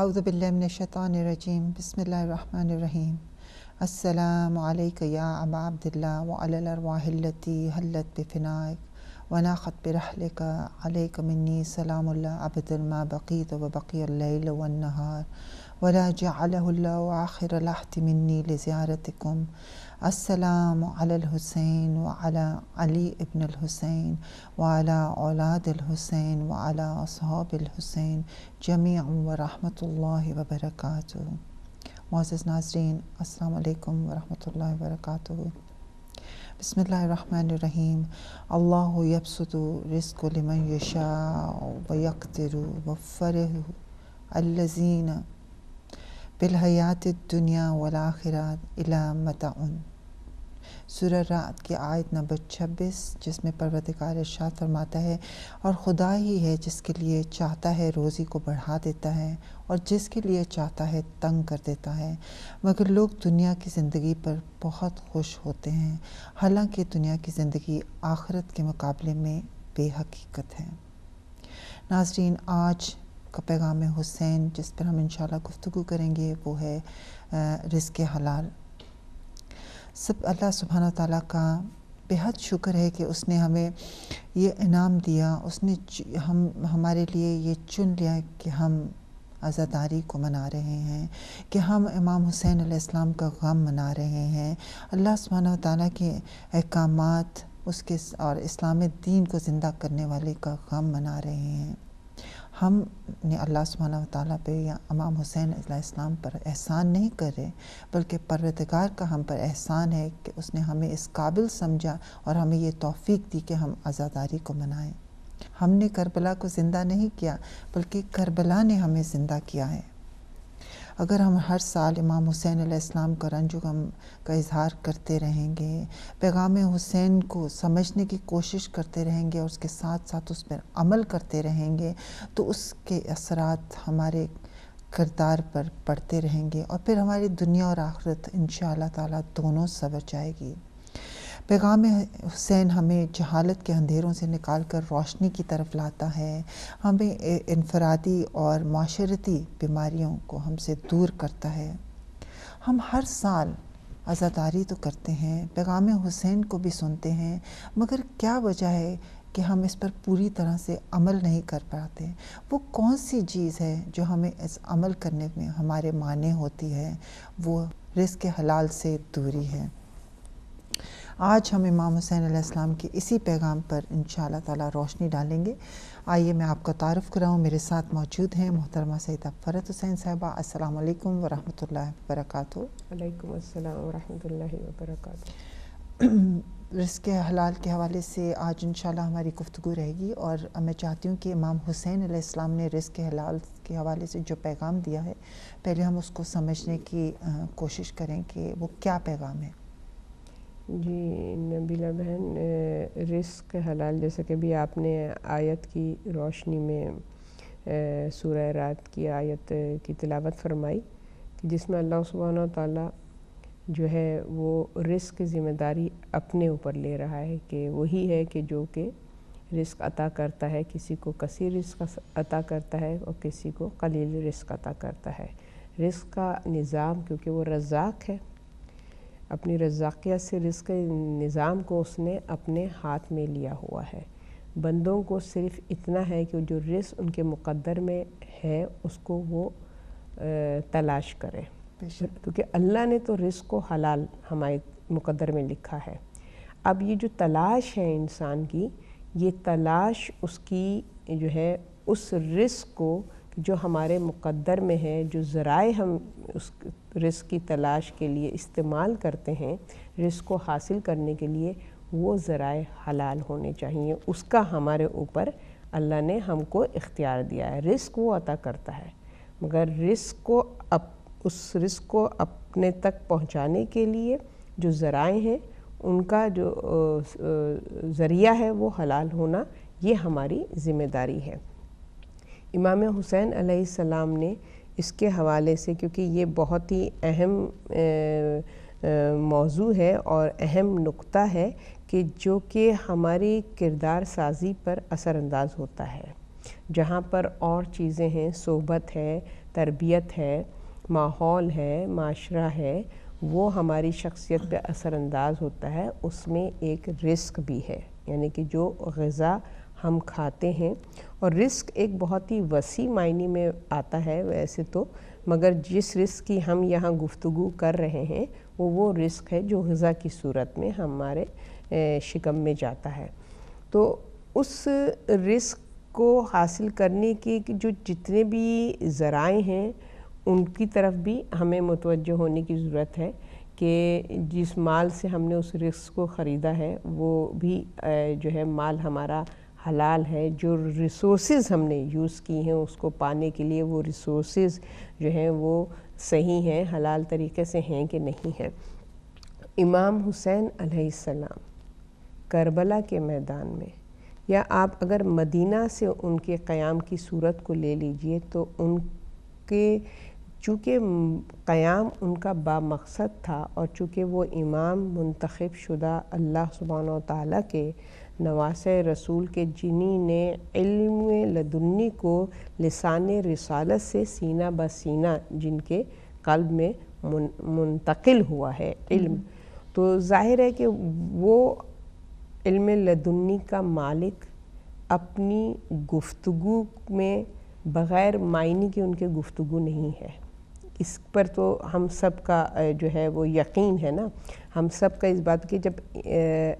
اعوذ باللہ من الشیطان الرجیم بسم اللہ الرحمن الرحیم السلام علیکہ یا ابا عبداللہ وعلی الارواح التی حلت بفنائک وناخت برحلک علیک منی سلام اللہ عبد ما بقیت وبقی اللیل والنہار ولا جعلہ اللہ آخر لحظ منی لزیارتکم السلام علی الحسین وعلی علی ابن الحسین وعلی اولاد الحسین وعلی اصحاب الحسین جمیعا ورحمۃ اللہ وبرکاتہ۔ معزز ناظرین، السلام علیکم ورحمۃ اللہ وبرکاتہ۔ بسم اللہ الرحمن الرحیم۔ اللہ یبسط رزق لمن یشاء ویقدر وفرح الذین بالحیات الدنیا والآخرہ الی متاع۔ سورہ رعد کی آیت نمبر 26، جس میں پروردگار ارشاد فرماتا ہے اور خدا ہی ہے جس کے لیے چاہتا ہے روزی کو بڑھا دیتا ہے اور جس کے لیے چاہتا ہے تنگ کر دیتا ہے، مگر لوگ دنیا کی زندگی پر بہت خوش ہوتے ہیں، حالانکہ دنیا کی زندگی آخرت کے مقابلے میں بے حقیقت ہے۔ ناظرین، آج کا پیغام حسین جس پر ہم انشاءاللہ گفتگو کریں گے وہ ہے رزق حلال۔ سب اللہ سبحانہ تعالیٰ کا بہت شکر ہے کہ اس نے ہمیں یہ انعام دیا، اس نے ہمارے لیے یہ چن لیا کہ ہم عزاداری کو منا رہے ہیں، کہ ہم امام حسین علیہ السلام کا غم منا رہے ہیں، اللہ سبحانہ تعالیٰ کے احکامات اس کے اور اسلام دین کو زندہ کرنے والے کا غم منا رہے ہیں۔ ہم نے اللہ سبحانہ تعالیٰ پہ یا امام حسین علیہ السلام پر احسان نہیں کر رہے، بلکہ پروردگار کا ہم پر احسان ہے کہ اس نے ہمیں اس قابل سمجھا اور ہمیں یہ توفیق دی کہ ہم عزاداری کو منائیں۔ ہم نے کربلا کو زندہ نہیں کیا، بلکہ کربلا نے ہمیں زندہ کیا ہے۔ اگر ہم ہر سال امام حسین علیہ السلام کا رنج و غم کا اظہار کرتے رہیں گے، پیغام حسین کو سمجھنے کی کوشش کرتے رہیں گے اور اس کے ساتھ ساتھ اس پر عمل کرتے رہیں گے، تو اس کے اثرات ہمارے کردار پر پڑتے رہیں گے اور پھر ہماری دنیا اور آخرت انشاءاللہ تعالیٰ دونوں سنور جائے گی۔ پیغام حسین ہمیں جہالت کے اندھیروں سے نکال کر روشنی کی طرف لاتا ہے، ہمیں انفرادی اور معاشرتی بیماریوں کو ہم سے دور کرتا ہے۔ ہم ہر سال عزاداری تو کرتے ہیں، پیغام حسین کو بھی سنتے ہیں، مگر کیا وجہ ہے کہ ہم اس پر پوری طرح سے عمل نہیں کر پاتے؟ وہ کون سی چیز ہے جو ہمیں اس عمل کرنے میں ہمارے مانع ہوتی ہے؟ وہ رزق حلال سے دوری ہے۔ آج ہم امام حسین علیہ السلام کے اسی پیغام پر انشاءاللہ تعالیٰ روشنی ڈالیں گے۔ آئیے میں آپ کا تعارف کراؤں۔ میرے ساتھ موجود ہیں محترمہ سیدہ فرحت حسین صاحبہ۔ السلام علیکم ورحمۃ اللہ وبرکاتہ۔ وعلیکم السلام ورحمۃ اللہ وبرکاتہ۔ رزق حلال کے حوالے سے آج انشاءاللہ ہماری گفتگو رہے گی، اور میں چاہتی ہوں کہ امام حسین علیہ السلام نے رزق حلال کے حوالے سے جو پیغام دیا ہے، پہلے ہم اس کو سمجھنے کی کوشش کریں کہ وہ کیا پیغام ہے۔ جی نبیلہ بہن، رزق حلال جیسا کہ بھی آپ نے آیت کی روشنی میں سورہ رعد کی آیت کی تلاوت فرمائی، جس میں اللہ سبحانہ تعالیٰ جو ہے وہ رزق کی ذمہ داری اپنے اوپر لے رہا ہے کہ وہی ہے کہ جو کہ رزق عطا کرتا ہے، کسی کو کثیر رزق عطا کرتا ہے اور کسی کو قلیل رزق عطا کرتا ہے۔ رزق کا نظام، کیونکہ وہ رزاق ہے، اپنی رزاقیت سے رزق کے نظام کو اس نے اپنے ہاتھ میں لیا ہوا ہے۔ بندوں کو صرف اتنا ہے کہ جو رزق ان کے مقدر میں ہے اس کو وہ تلاش کرے، کیونکہ اللہ نے تو رزق کو حلال ہمارے مقدر میں لکھا ہے۔ اب یہ جو تلاش ہے انسان کی، یہ تلاش اس کی جو ہے اس رزق کو جو ہمارے مقدر میں ہے، جو ذرائع ہم اس رزق کی تلاش کے لیے استعمال کرتے ہیں رزق کو حاصل کرنے کے لیے، وہ ذرائع حلال ہونے چاہیے۔ اس کا ہمارے اوپر اللہ نے ہم کو اختیار دیا ہے۔ رزق وہ عطا کرتا ہے، مگر رزق کو اس رزق کو اپنے تک پہنچانے کے لیے جو ذرائع ہیں ان کا جو ذریعہ ہے وہ حلال ہونا، یہ ہماری ذمہ داری ہے۔ امام حسین علیہ السلام نے اس کے حوالے سے، کیونکہ یہ بہت ہی اہم موضوع ہے اور اہم نقطہ ہے کہ جو کہ ہماری کردار سازی پر اثر انداز ہوتا ہے۔ جہاں پر اور چیزیں ہیں، صحبت ہے، تربیت ہے، ماحول ہے، معاشرہ ہے، وہ ہماری شخصیت پہ اثر انداز ہوتا ہے، اس میں ایک رزق بھی ہے، یعنی کہ جو غذا ہم کھاتے ہیں. اور رزق ایک بہت ہی وسیع معنی میں آتا ہے ویسے تو، مگر جس رزق کی ہم یہاں گفتگو کر رہے ہیں وہ رزق ہے جو غذا کی صورت میں ہمارے شکم میں جاتا ہے. تو اس رزق کو حاصل کرنے کے جو جتنے بھی ذرائع ہیں ان کی طرف بھی ہمیں متوجہ ہونے کی ضرورت ہے کہ جس مال سے ہم نے اس رزق کو خریدا ہے وہ بھی جو ہے مال ہمارا حلال ہے. جو ریسورسز ہم نے یوز کی ہیں اس کو پانے کے لیے، وہ ریسورسز جو ہیں وہ صحیح ہیں، حلال طریقے سے ہیں کہ نہیں ہیں. امام حسین علیہ السلام کربلا کے میدان میں، یا آپ اگر مدینہ سے ان کے قیام کی صورت کو لے لیجئے تو ان کے چونکہ قیام ان کا بامقصد تھا، اور چونکہ وہ امام منتخب شدہ اللہ سبحانہ و تعالیٰ کے نواسۂ رسول کے جنہی نے علم لدنی کو لسان رسالت سے سینہ بہ سینہ جن کے قلب میں منتقل ہوا ہے علم، تو ظاہر ہے کہ وہ علم لدنی کا مالک اپنی گفتگو میں بغیر معنی کے ان کے گفتگو نہیں ہے. اس پر تو ہم سب کا جو ہے وہ یقین ہے نا، ہم سب کا اس بات کہ جب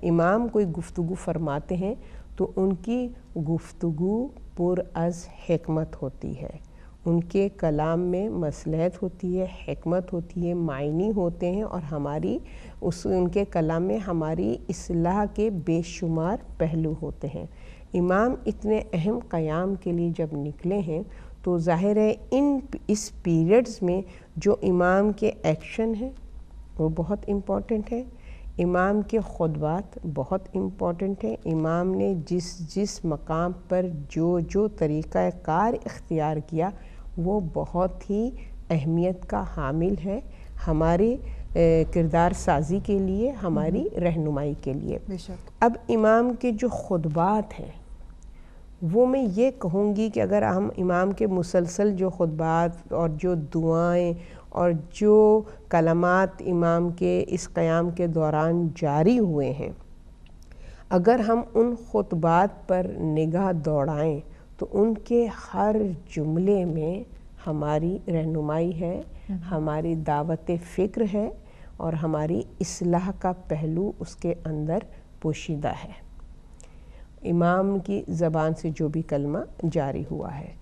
امام کوئی گفتگو فرماتے ہیں تو ان کی گفتگو پر از حکمت ہوتی ہے، ان کے کلام میں مصلحت ہوتی ہے، حکمت ہوتی ہے، معنی ہوتے ہیں، اور ہماری ان کے کلام میں ہماری اصلاح کے بے شمار پہلو ہوتے ہیں. امام اتنے اہم قیام کے لیے جب نکلے ہیں تو ظاہر ہے اس پیریڈز میں جو امام کے ایکشن ہیں وہ بہت امپورٹنٹ ہے، امام کے خطبات بہت امپورٹنٹ ہیں، امام نے جس مقام پر جو طریقہ کار اختیار کیا وہ بہت ہی اہمیت کا حامل ہے ہماری کردار سازی کے لیے، ہماری رہنمائی کے لیے. اب امام کے جو خطبات ہیں وہ میں یہ کہوں گی کہ اگر ہم امام کے مسلسل جو خطبات اور جو دعائیں اور جو کلمات امام کے اس قیام کے دوران جاری ہوئے ہیں، اگر ہم ان خطبات پر نگاہ دوڑائیں تو ان کے ہر جملے میں ہماری رہنمائی ہے، ہماری دعوت فکر ہے، اور ہماری اصلاح کا پہلو اس کے اندر پوشیدہ ہے. امام کی زبان سے جو بھی کلمہ جاری ہوا ہے،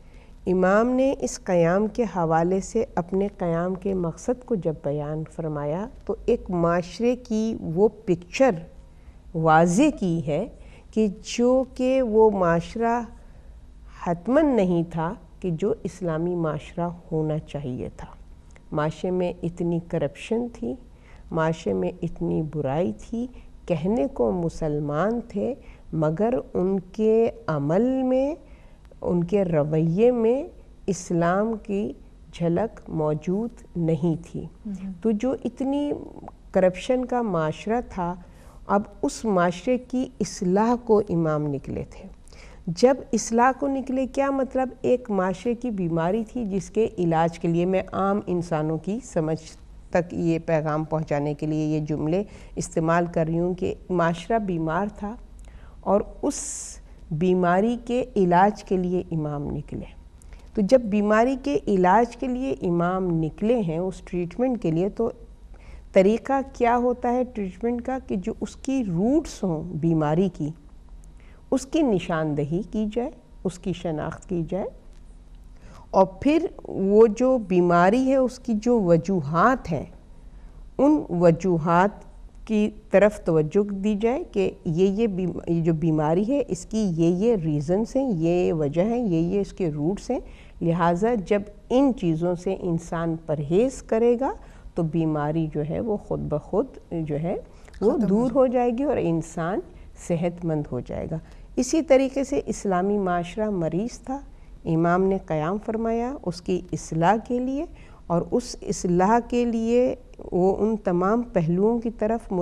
امام نے اس قیام کے حوالے سے اپنے قیام کے مقصد کو جب بیان فرمایا تو ایک معاشرے کی وہ پکچر واضح کی ہے کہ جو کہ وہ معاشرہ حتماً نہیں تھا کہ جو اسلامی معاشرہ ہونا چاہیے تھا. معاشرے میں اتنی کرپشن تھی، معاشرے میں اتنی برائی تھی، کہنے کو مسلمان تھے مگر ان کے عمل میں، ان کے رویے میں اسلام کی جھلک موجود نہیں تھی. تو جو اتنی کرپشن کا معاشرہ تھا، اب اس معاشرے کی اصلاح کو امام نکلے تھے. جب اصلاح کو نکلے کیا مطلب؟ ایک معاشرے کی بیماری تھی جس کے علاج کے لیے، میں عام انسانوں کی سمجھ تک یہ پیغام پہنچانے کے لیے یہ جملے استعمال کر رہی ہوں کہ معاشرہ بیمار تھا اور اس بیماری کے علاج کے لیے امام نکلے. تو جب بیماری کے علاج کے لیے امام نکلے ہیں اس ٹریٹمنٹ کے لیے، تو طریقہ کیا ہوتا ہے ٹریٹمنٹ کا کہ جو اس کی روٹس ہوں بیماری کی، اس کی نشاندہی کی جائے، اس کی شناخت کی جائے، اور پھر وہ جو بیماری ہے اس کی جو وجوہات ہیں ان وجوہات کی طرف توجہ دی جائے کہ یہ جو بیماری ہے اس کی یہ ریزنز ہیں، یہ وجہ ہیں، یہ اس کے روٹس ہیں. لہٰذا جب ان چیزوں سے انسان پرہیز کرے گا تو بیماری جو ہے وہ خود بخود جو ہے وہ دور ہو جائے گی اور انسان صحت مند ہو جائے گا. اسی طریقے سے اسلامی معاشرہ مریض تھا، امام نے قیام فرمایا اس کی اصلاح کے لیے، اور اس اصلاح کے لیے وہ ان تمام پہلوؤں کی طرف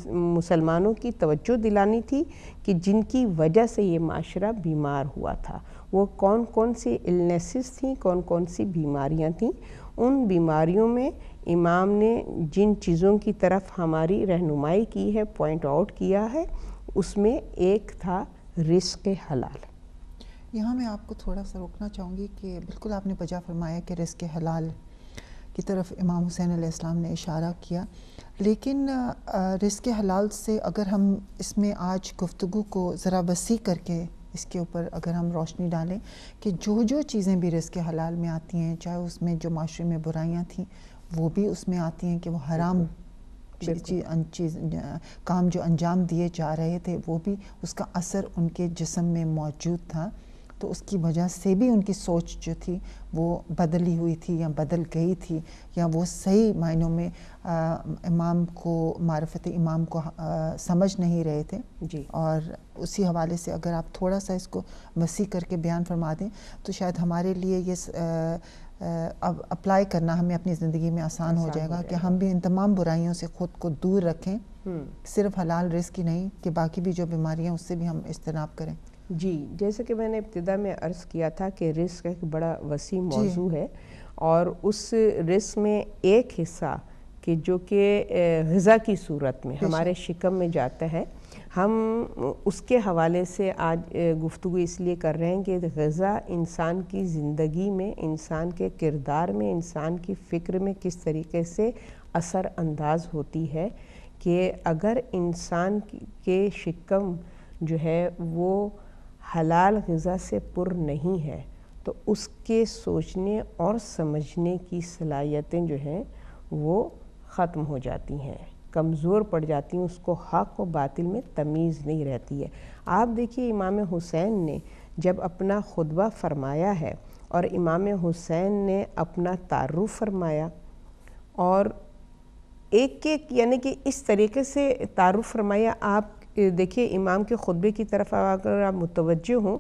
مسلمانوں کی توجہ دلانی تھی کہ جن کی وجہ سے یہ معاشرہ بیمار ہوا تھا. وہ کون کون سی النیسز تھیں, کون کون سی بیماریاں تھیں. ان بیماریوں میں امام نے جن چیزوں کی طرف ہماری رہنمائی کی ہے, پوائنٹ آؤٹ کیا ہے, اس میں ایک تھا رزق حلال. یہاں میں آپ کو تھوڑا سا روکنا چاہوں گی کہ بالکل آپ نے بجا فرمایا کہ رزق حلال کی طرف امام حسین علیہ السلام نے اشارہ کیا, لیکن رزق حلال سے اگر ہم اس میں آج گفتگو کو ذرا وسیع کر کے اس کے اوپر اگر ہم روشنی ڈالیں کہ جو چیزیں بھی رزق حلال میں آتی ہیں, چاہے اس میں جو معاشرے میں برائیاں تھیں وہ بھی اس میں آتی ہیں کہ وہ حرام کام جو انجام دیے جا رہے تھے وہ بھی اس کا اثر ان کے جسم میں موجود تھا, تو اس کی وجہ سے بھی ان کی سوچ جو تھی وہ بدلی ہوئی تھی یا بدل گئی تھی, یا وہ صحیح معنوں میں امام کو, معرفت امام کو سمجھ نہیں رہے تھے. جی. اور اسی حوالے سے اگر آپ تھوڑا سا اس کو وسیع کر کے بیان فرما دیں تو شاید ہمارے لیے یہ اپلائی کرنا ہمیں اپنی زندگی میں آسان ہو جائے گا کہ ہم بھی ان تمام برائیوں سے خود کو دور رکھیں, صرف حلال رزق ہی نہیں کہ باقی بھی جو بیماریاں اس سے بھی ہم اجتناب کریں. جی, جیسے کہ میں نے ابتدا میں عرض کیا تھا کہ رزق ایک بڑا وسیع موضوع ہے, اور اس رزق میں ایک حصہ کہ جو کہ غذا کی صورت میں ہمارے شکم میں جاتا ہے, ہم اس کے حوالے سے آج گفتگو اس لیے کر رہے ہیں کہ غذا انسان کی زندگی میں, انسان کے کردار میں, انسان کی فکر میں کس طریقے سے اثر انداز ہوتی ہے کہ اگر انسان کے شکم جو ہے وہ حلال غذا سے پر نہیں ہے تو اس کے سوچنے اور سمجھنے کی صلاحیتیں جو ہیں وہ ختم ہو جاتی ہیں, کمزور پڑ جاتی ہیں, اس کو حق و باطل میں تمیز نہیں رہتی ہے. آپ دیکھیے امام حسین نے جب اپنا خطبہ فرمایا ہے اور امام حسین نے اپنا تعارف فرمایا, اور ایک یعنی کہ اس طریقے سے تعارف فرمایا. آپ دیکھیے امام کے خطبے کی طرف اگر آپ متوجہ ہوں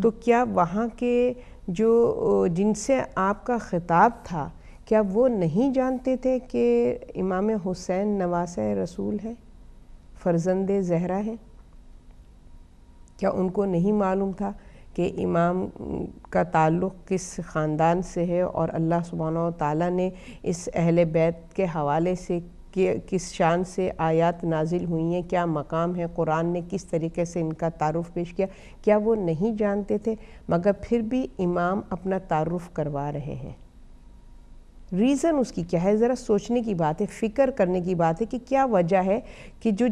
تو کیا وہاں کے جو جن سے آپ کا خطاب تھا کیا وہ نہیں جانتے تھے کہ امام حسین نواسہ رسول ہے, فرزند زہرا ہے؟ کیا ان کو نہیں معلوم تھا کہ امام کا تعلق کس خاندان سے ہے, اور اللہ سبحانہ و تعالیٰ نے اس اہل بیت کے حوالے سے کس شان سے آیات نازل ہوئی ہیں, کیا مقام ہے, قرآن نے کس طریقے سے ان کا تعارف پیش کیا؟ کیا وہ نہیں جانتے تھے؟ مگر پھر بھی امام اپنا تعارف کروا رہے ہیں. ریزن اس کی کیا ہے؟ ذرا سوچنے کی بات ہے, فکر کرنے کی بات ہے کہ کیا وجہ ہے کہ جو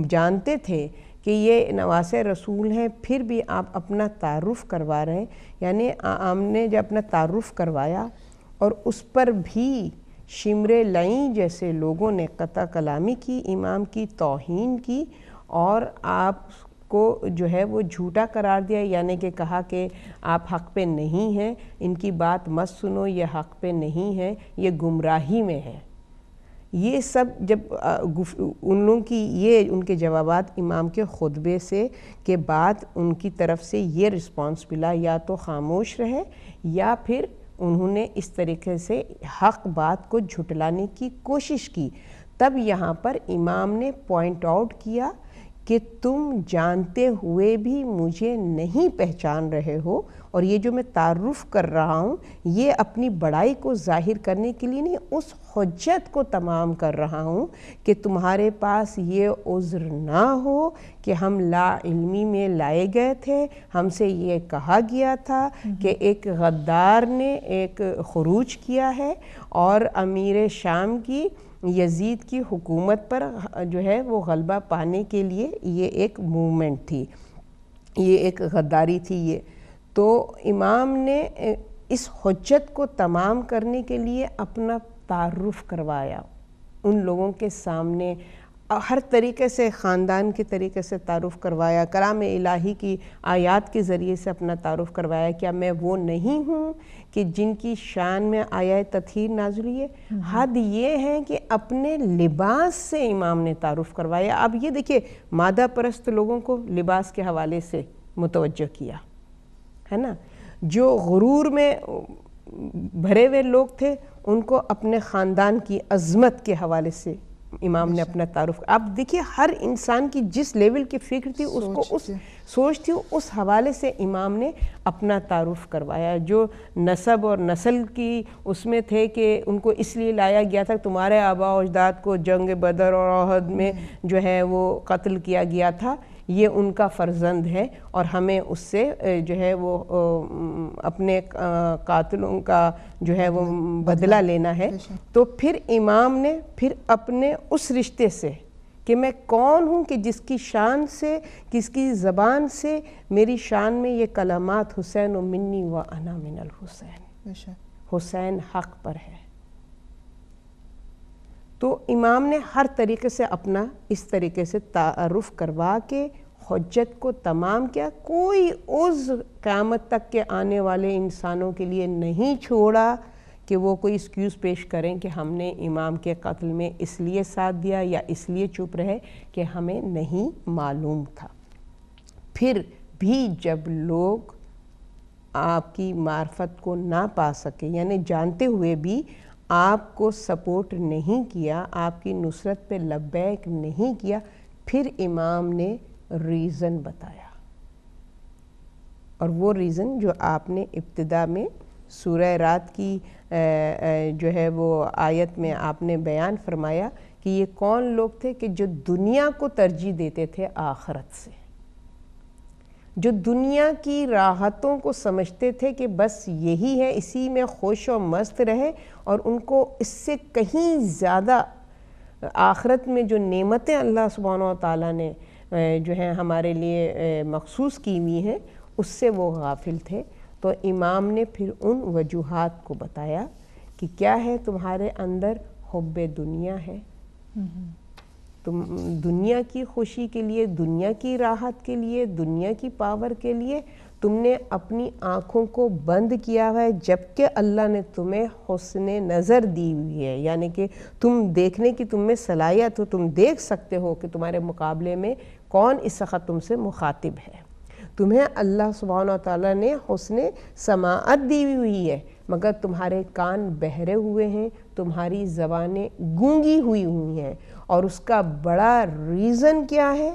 جانتے تھے کہ یہ نواسہ رسول ہیں پھر بھی آپ اپنا تعارف کروا رہے ہیں. یعنی ہم نے جب اپنا تعارف کروایا اور اس پر بھی شمر لعیں جیسے لوگوں نے قطع کلامی کی, امام کی توہین کی, اور آپ کو جو ہے وہ جھوٹا قرار دیا, یعنی کہ کہا کہ آپ حق پہ نہیں ہیں, ان کی بات مت سنو, یہ حق پہ نہیں ہے, یہ گمراہی میں ہے. یہ سب جب ان لوگوں کی یہ ان کے جوابات امام کے خطبے سے کے بعد ان کی طرف سے یہ رسپانس ملا, یا تو خاموش رہے یا پھر انہوں نے اس طریقے سے حق بات کو جھٹلانے کی کوشش کی. تب یہاں پر امام نے پوائنٹ آؤٹ کیا کہ تم جانتے ہوئے بھی مجھے نہیں پہچان رہے ہو, اور یہ جو میں تعارف کر رہا ہوں یہ اپنی بڑائی کو ظاہر کرنے کے لیے نہیں, اس حجت کو تمام کر رہا ہوں کہ تمہارے پاس یہ عذر نہ ہو کہ ہم لا علمی میں لائے گئے تھے, ہم سے یہ کہا گیا تھا کہ ایک غدار نے ایک خروج کیا ہے اور امیر شام کی یزید کی حکومت پر جو ہے وہ غلبہ پانے کے لیے یہ ایک موومنٹ تھی, یہ ایک غداری تھی. یہ تو امام نے اس حجت کو تمام کرنے کے لیے اپنا تعارف کروایا ان لوگوں کے سامنے, ہر طریقے سے خاندان کے طریقے سے تعارف کروایا, کلام الہی کی آیات کے ذریعے سے اپنا تعارف کروایا. کیا میں وہ نہیں ہوں کہ جن کی شان میں آیات تطہیر نازل ہوئی ہے؟ حد یہ ہے کہ اپنے لباس سے امام نے تعارف کروایا. اب یہ دیکھیے مادہ پرست لوگوں کو لباس کے حوالے سے متوجہ کیا ہے نا, جو غرور میں بھرے ہوئے لوگ تھے ان کو اپنے خاندان کی عظمت کے حوالے سے امام نے اپنا تعارف. آپ دیکھیے ہر انسان کی جس لیول کی فکر تھی اس کو اس سوچ تھی اس حوالے سے امام نے اپنا تعارف کروایا. جو نسب اور نسل کی اس میں تھے کہ ان کو اس لیے لایا گیا تھا تمہارے آباء و اجداد کو جنگ بدر اور احد میں جو ہے وہ قتل کیا گیا تھا, یہ ان کا فرزند ہے اور ہمیں اس سے جو ہے وہ اپنے قاتلوں کا جو ہے وہ بدلہ لینا ہے. تو پھر امام نے پھر اپنے اس رشتے سے کہ میں کون ہوں کہ جس کی شان سے, کس کی زبان سے میری شان میں یہ کلمات حسین و منی و انا من الحسین, حسین حق پر ہے. تو امام نے ہر طریقے سے اپنا اس طریقے سے تعارف کروا کے حجت کو تمام کیا. کوئی عذر قیامت تک کے آنے والے انسانوں کے لیے نہیں چھوڑا کہ وہ کوئی ایکسکیوز پیش کریں کہ ہم نے امام کے قتل میں اس لیے ساتھ دیا یا اس لیے چپ رہے کہ ہمیں نہیں معلوم تھا. پھر بھی جب لوگ آپ کی معرفت کو نہ پا سکے, یعنی جانتے ہوئے بھی آپ کو سپورٹ نہیں کیا, آپ کی نصرت پہ لبیک نہیں کیا, پھر امام نے ریزن بتایا. اور وہ ریزن جو آپ نے ابتدا میں سورہ رات کی جو ہے وہ آیت میں آپ نے بیان فرمایا کہ یہ کون لوگ تھے کہ جو دنیا کو ترجیح دیتے تھے آخرت سے, جو دنیا کی راحتوں کو سمجھتے تھے کہ بس یہی ہے, اسی میں خوش و مست رہے, اور ان کو اس سے کہیں زیادہ آخرت میں جو نعمتیں اللہ سبحانہ و تعالیٰ نے جو ہیں ہمارے لیے مخصوص کی ہوئی ہیں اس سے وہ غافل تھے. تو امام نے پھر ان وجوہات کو بتایا کہ کیا ہے تمہارے اندر حب دنیا ہے, تم دنیا کی خوشی کے لیے, دنیا کی راحت کے لیے, دنیا کی پاور کے لیے تم نے اپنی آنکھوں کو بند کیا ہوا ہے, جبکہ اللہ نے تمہیں حسن نظر دی ہوئی ہے, یعنی کہ تم دیکھنے کی تم میں صلاحیت ہو, تم دیکھ سکتے ہو کہ تمہارے مقابلے میں کون اس وقت تم سے مخاطب ہے. تمہیں اللہ سبحانہ و تعالیٰ نے حسن سماعت دی ہوئی ہے, مگر تمہارے کان بہرے ہوئے ہیں, تمہاری زبانیں گونگی ہوئی ہیں, اور اس کا بڑا ریزن کیا ہے,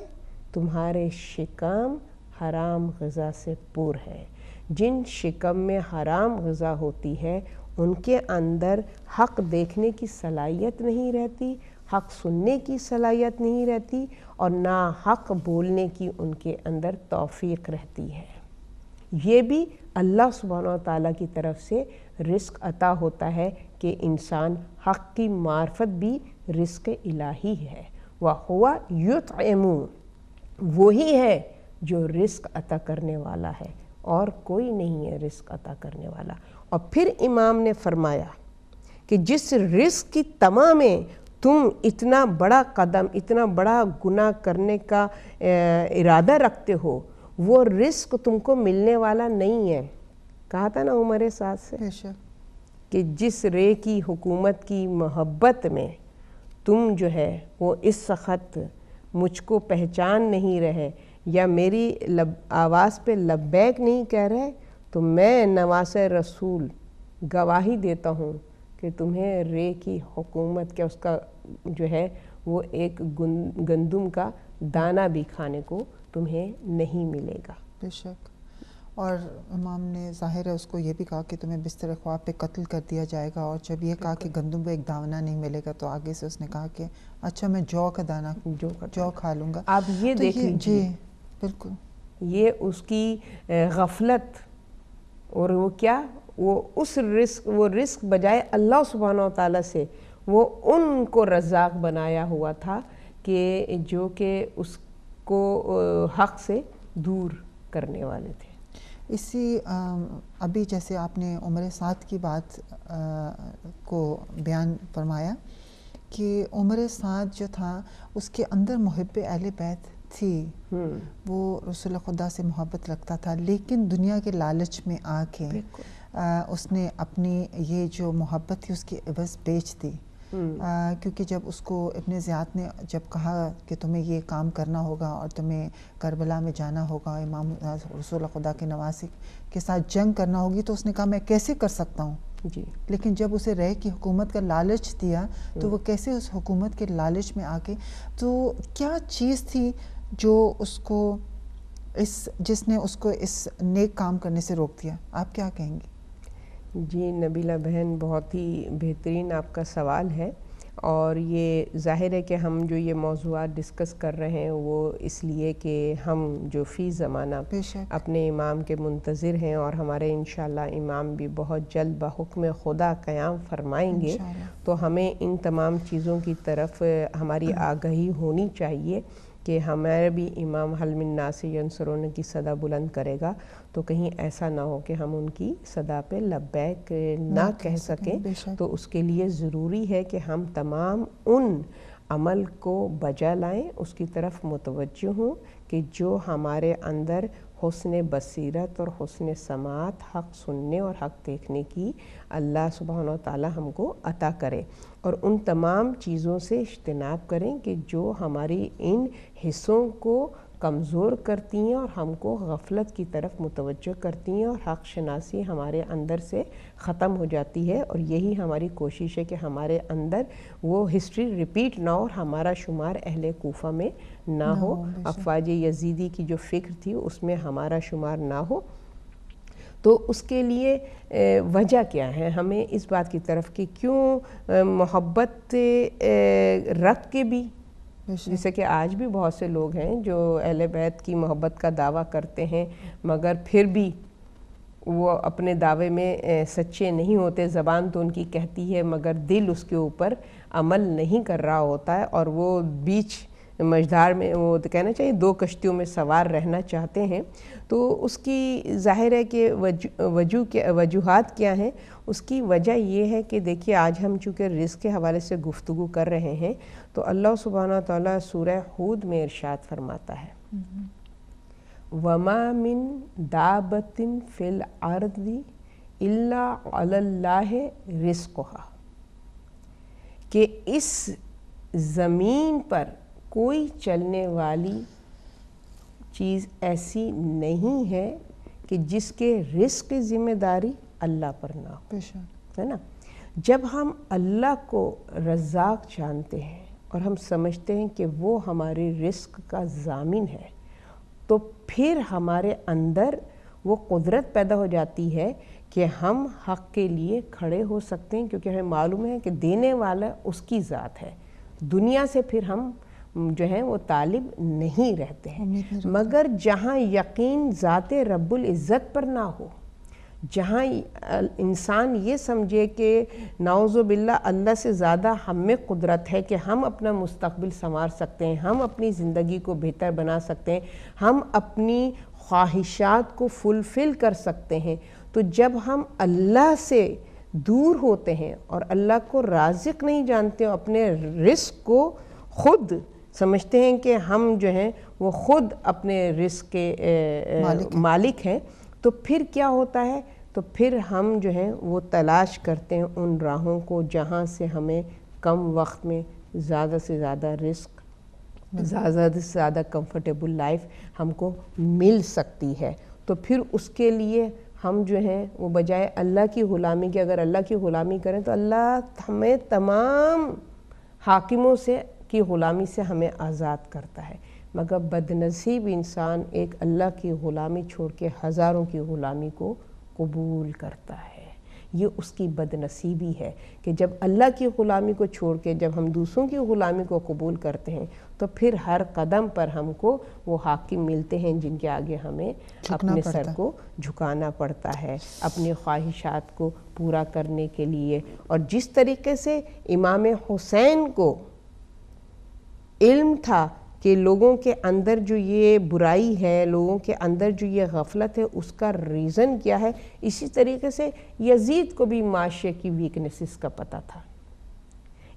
تمہارے شکم حرام غذا سے پور ہے. جن شکم میں حرام غذا ہوتی ہے ان کے اندر حق دیکھنے کی صلاحیت نہیں رہتی, حق سننے کی صلاحیت نہیں رہتی, اور نہ حق بولنے کی ان کے اندر توفیق رہتی ہے. یہ بھی اللہ سبحانہ و تعالیٰ کی طرف سے رزق عطا ہوتا ہے کہ انسان حق کی معرفت بھی رزق الہی ہے. وَهُوَ يُطْعِمُ, وہی ہے جو رزق عطا کرنے والا ہے, اور کوئی نہیں ہے رزق عطا کرنے والا. اور پھر امام نے فرمایا کہ جس رزق کی تمام میں تم اتنا بڑا قدم, اتنا بڑا گناہ کرنے کا ارادہ رکھتے ہو, وہ رزق تم کو ملنے والا نہیں ہے. کہا تھا نا عمر سعد سے کہ جس رے کی حکومت کی محبت میں تم جو ہے وہ اس وقت مجھ کو پہچان نہیں رہے یا میری آواز پہ لبیک نہیں کہہ رہے, تو میں نواز رسول گواہی دیتا ہوں کہ تمہیں رے کی حکومت کیا اس کا جو ہے وہ ایک گندم کا دانہ بھی کھانے کو تمہیں نہیں ملے گا. بے شک. اور امام نے ظاہر ہے اس کو یہ بھی کہا کہ تمہیں بستر خواب پہ قتل کر دیا جائے گا, اور جب یہ کہا کہ گندم پہ ایک دانہ نہیں ملے گا تو آگے سے اس نے کہا کہ اچھا میں جو کا دانہ جو کھا لوں گا. آپ یہ دیکھ لیجیے. جی بالکل, یہ اس کی غفلت, اور وہ کیا, وہ اس رزق بجائے اللہ سبحانہ و تعالیٰ سے وہ ان کو رزاق بنایا ہوا تھا کہ جو کہ اس کو حق سے دور کرنے والے تھے. اسی ابھی جیسے آپ نے عمر سعد کی بات کو بیان فرمایا کہ عمر سعد جو تھا اس کے اندر محب اہل بیت تھی, وہ رسول خدا سے محبت رکھتا تھا, لیکن دنیا کے لالچ میں آ کے اس نے اپنی یہ جو محبت تھی اس کی عوض بیچ دی. کیونکہ جب اس کو ابن زیاد نے جب کہا کہ تمہیں یہ کام کرنا ہوگا اور تمہیں کربلا میں جانا ہوگا, امام رسول خدا کے نواسے کے ساتھ جنگ کرنا ہوگی, تو اس نے کہا میں کیسے کر سکتا ہوں, جی لیکن جب اسے رہ کی حکومت کا لالچ دیا تو وہ کیسے اس حکومت کے لالچ میں آ کے، تو کیا چیز تھی جو اس کو جس نے اس کو اس نیک کام کرنے سے روک دیا؟ آپ کیا کہیں گی؟ جی نبیلہ بہن، بہت ہی بہترین آپ کا سوال ہے، اور یہ ظاہر ہے کہ ہم جو یہ موضوعات ڈسکس کر رہے ہیں وہ اس لیے کہ ہم جو فی زمانہ اپنے امام کے منتظر ہیں، اور ہمارے انشاءاللہ امام بھی بہت جلد بحکم خدا قیام فرمائیں گے، تو ہمیں ان تمام چیزوں کی طرف ہماری آگہی ہونی چاہیے کہ ہمارے بھی امام حل من الناس ینصرون کی صدا بلند کرے گا، تو کہیں ایسا نہ ہو کہ ہم ان کی صدا پہ لبیک نہ کہہ سکیں۔ تو اس کے لیے ضروری ہے کہ ہم تمام ان عمل کو بجا لائیں، اس کی طرف متوجہ ہوں کہ جو ہمارے اندر حسن بصیرت اور حسن سماعت، حق سننے اور حق دیکھنے کی اللہ سبحانہ وتعالی ہم کو عطا کرے، اور ان تمام چیزوں سے اجتناب کریں کہ جو ہماری ان حصوں کو کمزور کرتی ہیں اور ہم کو غفلت کی طرف متوجہ کرتی ہیں، اور حق شناسی ہمارے اندر سے ختم ہو جاتی ہے، اور یہی ہماری کوشش ہے کہ ہمارے اندر وہ ہسٹری ریپیٹ نہ ہو، اور ہمارا شمار اہل کوفہ میں نہ ہو، افواج یزیدی کی جو فکر تھی اس میں ہمارا شمار نہ ہو۔ تو اس کے لیے وجہ کیا ہے؟ ہمیں اس بات کی طرف کہ کیوں محبت رکھ کے بھی، جیسے کہ آج بھی بہت سے لوگ ہیں جو اہل بیت کی محبت کا دعویٰ کرتے ہیں مگر پھر بھی وہ اپنے دعوے میں سچے نہیں ہوتے، زبان تو ان کی کہتی ہے مگر دل اس کے اوپر عمل نہیں کر رہا ہوتا ہے، اور وہ بیچ مجدار میں، وہ کہنا چاہیے دو کشتیوں میں سوار رہنا چاہتے ہیں۔ تو اس کی ظاہر ہے کہ وجوہات کیا ہیں؟ اس کی وجہ یہ ہے کہ دیکھیے آج ہم چونکہ رزق کے حوالے سے گفتگو کر رہے ہیں، تو اللہ سبحانہ تعالیٰ سورہ ہود میں ارشاد فرماتا ہے وَمَا مِن دَابَّةٍ فِي الْأَرْضِ إِلَّا عَلَى اللَّهِ رِزْقُهَا، کہ اس زمین پر کوئی چلنے والی چیز ایسی نہیں ہے کہ جس کے رزق کی ذمہ داری اللہ پر نہ ہو، ہے نا؟ جب ہم اللہ کو رزاق جانتے ہیں اور ہم سمجھتے ہیں کہ وہ ہمارے رزق کا ضامن ہے، تو پھر ہمارے اندر وہ قدرت پیدا ہو جاتی ہے کہ ہم حق کے لیے کھڑے ہو سکتے ہیں، کیونکہ ہمیں معلوم ہے کہ دینے والا اس کی ذات ہے، دنیا سے پھر ہم جو ہیں وہ طالب نہیں رہتے ہیں۔ مگر جہاں یقین ذات رب العزت پر نہ ہو، جہاں انسان یہ سمجھے کہ نعوذ باللہ اللہ سے زیادہ ہم میں قدرت ہے کہ ہم اپنا مستقبل سنوار سکتے ہیں، ہم اپنی زندگی کو بہتر بنا سکتے ہیں، ہم اپنی خواہشات کو فلفل کر سکتے ہیں، تو جب ہم اللہ سے دور ہوتے ہیں اور اللہ کو رازق نہیں جانتے، اپنے رزق کو خود سمجھتے ہیں کہ ہم جو ہیں وہ خود اپنے رزق کے مالک ہیں، تو پھر کیا ہوتا ہے؟ تو پھر ہم جو ہیں وہ تلاش کرتے ہیں ان راہوں کو جہاں سے ہمیں کم وقت میں زیادہ سے زیادہ رزق، زیادہ سے زیادہ کمفرٹیبل لائف ہم کو مل سکتی ہے۔ تو پھر اس کے لیے ہم جو ہیں وہ بجائے اللہ کی غلامی کے، اگر اللہ کی غلامی کریں تو اللہ ہمیں تمام حاکموں سے کی غلامی سے ہمیں آزاد کرتا ہے، مگر بدنصیب انسان ایک اللہ کی غلامی چھوڑ کے ہزاروں کی غلامی کو قبول کرتا ہے۔ یہ اس کی بدنصیبی ہے کہ جب اللہ کی غلامی کو چھوڑ کے جب ہم دوسروں کی غلامی کو قبول کرتے ہیں تو پھر ہر قدم پر ہم کو وہ حاکم ملتے ہیں جن کے آگے ہمیں اپنے سر کو جھکانا پڑتا ہے اپنی خواہشات کو پورا کرنے کے لیے۔ اور جس طریقے سے امام حسین کو علم تھا کہ لوگوں کے اندر جو یہ برائی ہے، لوگوں کے اندر جو یہ غفلت ہے، اس کا ریزن کیا ہے، اسی طریقے سے یزید کو بھی معاشرے کی ویکنیسز کا پتہ تھا،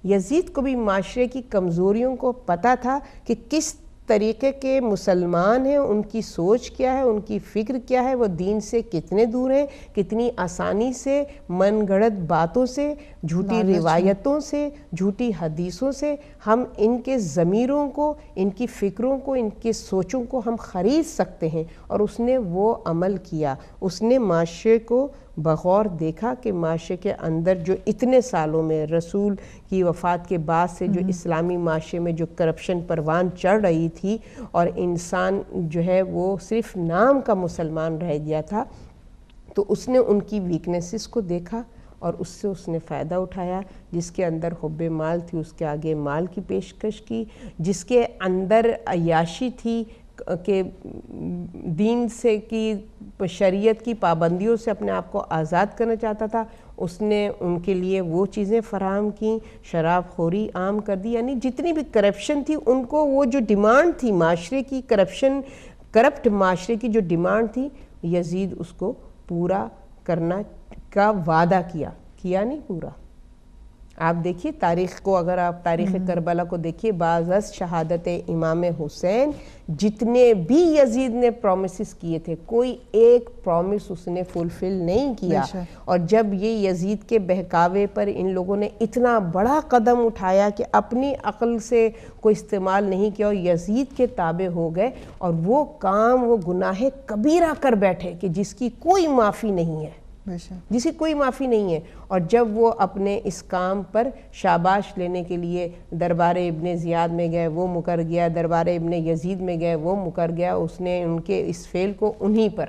یزید کو بھی معاشرے کی کمزوریوں کو پتہ تھا کہ کس طریقے کے مسلمان ہیں، ان کی سوچ کیا ہے، ان کی فکر کیا ہے، وہ دین سے کتنے دور ہیں، کتنی آسانی سے من گھڑت باتوں سے جھوٹی روایتوں سے، جھوٹی حدیثوں سے ہم ان کے ضمیروں کو، ان کی فکروں کو، ان کی سوچوں کو ہم خرید سکتے ہیں۔ اور اس نے وہ عمل کیا، اس نے معاشرے کو بغور دیکھا کہ معاشرے کے اندر جو اتنے سالوں میں رسول کی وفات کے بعد سے جو اسلامی معاشرے میں جو کرپشن پروان چڑھ رہی تھی اور انسان جو ہے وہ صرف نام کا مسلمان رہ گیا تھا، تو اس نے ان کی ویکنیسز کو دیکھا اور اس سے اس نے فائدہ اٹھایا۔ جس کے اندر حب مال تھی اس کے آگے مال کی پیشکش کی، جس کے اندر عیاشی تھی کہ دین سے کی شریعت کی پابندیوں سے اپنے آپ کو آزاد کرنا چاہتا تھا، اس نے ان کے لیے وہ چیزیں فراہم کیں، شراب خوری عام کر دی۔ یعنی جتنی بھی کرپشن تھی ان کو وہ جو ڈیمانڈ تھی معاشرے کی، کرپٹ معاشرے کی جو ڈیمانڈ تھی، یزید اس کو پورا کرنا کا وعدہ کیا نہیں پورا۔ آپ دیکھیے تاریخ کو، اگر آپ تاریخ کربلا کو دیکھیے، بعد از شہادت امام حسین جتنے بھی یزید نے پرومسز کیے تھے، کوئی ایک پرومس اس نے فلفل نہیں کیا۔ اور جب یہ یزید کے بہکاوے پر ان لوگوں نے اتنا بڑا قدم اٹھایا کہ اپنی عقل سے کوئی استعمال نہیں کیا اور یزید کے تابع ہو گئے، اور وہ کام، وہ گناہ کبیرہ کر بیٹھے کہ جس کی کوئی معافی نہیں ہے، جس کی کوئی معافی نہیں ہے۔ اور جب وہ اپنے اس کام پر شاباش لینے کے لیے دربار ابن زیاد میں گئے، وہ مکر گیا، دربار ابن یزید میں گئے، وہ مکر گیا، اس نے ان کے اس فعل کو انہی پر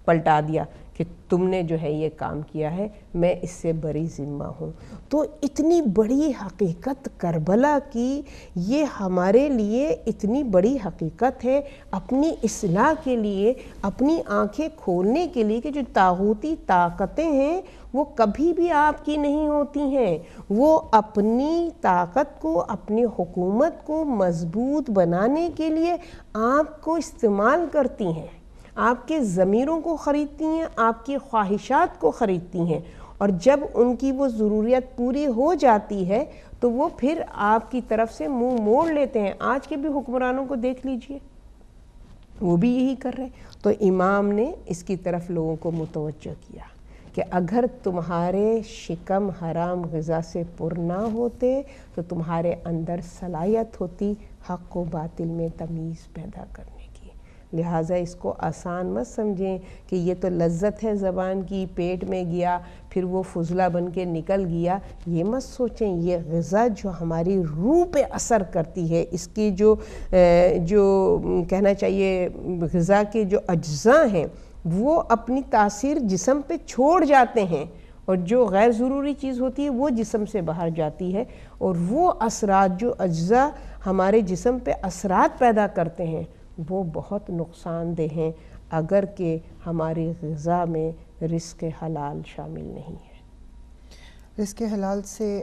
پلٹا دیا کہ تم نے جو ہے یہ کام کیا ہے، میں اس سے بری ذمہ ہوں۔ تو اتنی بڑی حقیقت کربلا کی، یہ ہمارے لیے اتنی بڑی حقیقت ہے اپنی اصلاح کے لیے، اپنی آنکھیں کھولنے کے لیے کہ جو طاغوتی طاقتیں ہیں وہ کبھی بھی آپ کی نہیں ہوتی ہیں، وہ اپنی طاقت کو، اپنی حکومت کو مضبوط بنانے کے لیے آپ کو استعمال کرتی ہیں، آپ کے ضمیروں کو خریدتی ہیں، آپ کی خواہشات کو خریدتی ہیں، اور جب ان کی وہ ضروریت پوری ہو جاتی ہے تو وہ پھر آپ کی طرف سے منہ موڑ لیتے ہیں۔ آج کے بھی حکمرانوں کو دیکھ لیجئے، وہ بھی یہی کر رہے ہیں۔ تو امام نے اس کی طرف لوگوں کو متوجہ کیا کہ اگر تمہارے شکم حرام غذا سے پر نہ ہوتے تو تمہارے اندر صلاحیت ہوتی حق و باطل میں تمیز پیدا کرنے کی، لہٰذا اس کو آسان مت سمجھیں کہ یہ تو لذت ہے زبان کی، پیٹ میں گیا پھر وہ فضلہ بن کے نکل گیا، یہ مت سوچیں۔ یہ غذا جو ہماری روح پہ اثر کرتی ہے، اس کی جو کہنا چاہیے غذا کے جو اجزاء ہیں وہ اپنی تاثیر جسم پہ چھوڑ جاتے ہیں، اور جو غیر ضروری چیز ہوتی ہے وہ جسم سے باہر جاتی ہے، اور وہ اثرات جو اجزاء ہمارے جسم پہ اثرات پیدا کرتے ہیں وہ بہت نقصان دہ ہیں اگر کہ ہماری غذا میں رزق حلال شامل نہیں ہے۔ رزق حلال سے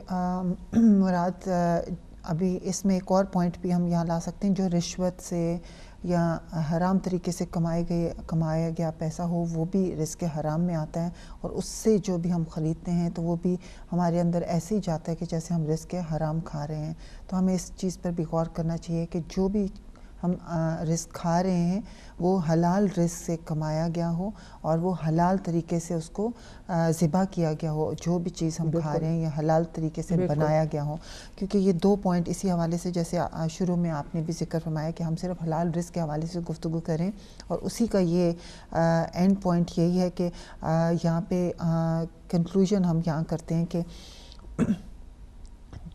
مراد ابھی اس میں ایک اور پوائنٹ بھی ہم یہاں لا سکتے ہیں، جو رشوت سے یا حرام طریقے سے کمایا گیا پیسہ ہو، وہ بھی رزق حرام میں آتا ہے، اور اس سے جو بھی ہم خریدتے ہیں تو وہ بھی ہمارے اندر ایسے ہی جاتا ہے کہ جیسے ہم رزق حرام کھا رہے ہیں۔ تو ہمیں اس چیز پر بھی غور کرنا چاہیے کہ جو بھی ہم رزق کھا رہے ہیں وہ حلال رزق سے کمایا گیا ہو اور وہ حلال طریقے سے اس کو ذبح کیا گیا ہو، جو بھی چیز ہم کھا رہے ہیں یہ حلال طریقے سے بنایا گیا ہو، کیونکہ یہ دو پوائنٹ اسی حوالے سے، جیسے شروع میں آپ نے بھی ذکر فرمایا کہ ہم صرف حلال رزق کے حوالے سے گفتگو کریں، اور اسی کا یہ اینڈ پوائنٹ یہی ہے کہ یہاں پہ کنکلوژن ہم یہاں کرتے ہیں کہ